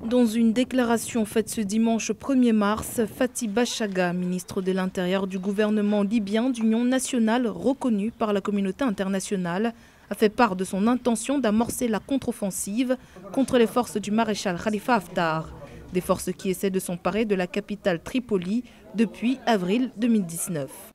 Dans une déclaration faite ce dimanche 1er mars, Fathi Bashagha, ministre de l'Intérieur du gouvernement libyen d'union nationale reconnu par la communauté internationale, a fait part de son intention d'amorcer la contre-offensive contre les forces du maréchal Khalifa Haftar, des forces qui essaient de s'emparer de la capitale Tripoli depuis avril 2019.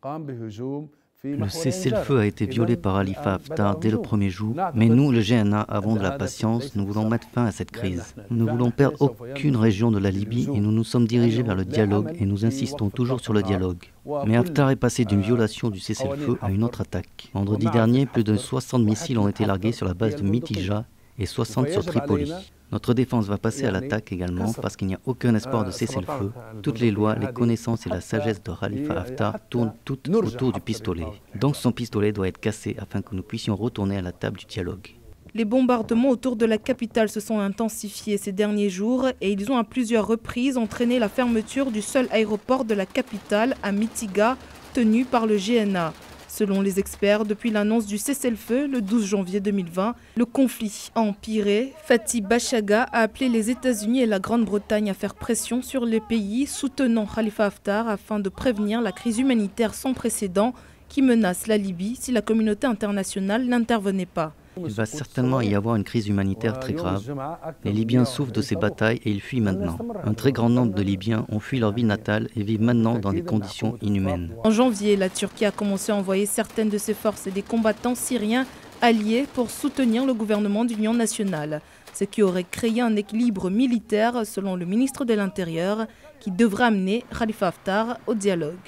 Le cessez-le-feu a été violé par Khalifa Haftar dès le premier jour, mais nous, le GNA, avons de la patience, nous voulons mettre fin à cette crise. Nous ne voulons perdre aucune région de la Libye et nous nous sommes dirigés vers le dialogue et nous insistons toujours sur le dialogue. Mais Haftar est passé d'une violation du cessez-le-feu à une autre attaque. Vendredi dernier, plus de 60 missiles ont été largués sur la base de Mitija et 60 sur Tripoli. Notre défense va passer à l'attaque également parce qu'il n'y a aucun espoir de cesser le feu. Toutes les lois, les connaissances et la sagesse de Khalifa Haftar tournent toutes autour du pistolet. Donc son pistolet doit être cassé afin que nous puissions retourner à la table du dialogue. Les bombardements autour de la capitale se sont intensifiés ces derniers jours et ils ont à plusieurs reprises entraîné la fermeture du seul aéroport de la capitale à Mitiga, tenu par le GNA. Selon les experts, depuis l'annonce du cessez-le-feu le 12 janvier 2020, le conflit a empiré. Fathi Bashagha a appelé les États-Unis et la Grande-Bretagne à faire pression sur les pays soutenant Khalifa Haftar afin de prévenir la crise humanitaire sans précédent qui menace la Libye si la communauté internationale n'intervenait pas. Il va certainement y avoir une crise humanitaire très grave. Les Libyens souffrent de ces batailles et ils fuient maintenant. Un très grand nombre de Libyens ont fui leur ville natale et vivent maintenant dans des conditions inhumaines. En janvier, la Turquie a commencé à envoyer certaines de ses forces et des combattants syriens alliés pour soutenir le gouvernement d'union nationale, ce qui aurait créé un équilibre militaire selon le ministre de l'Intérieur qui devrait amener Khalifa Haftar au dialogue.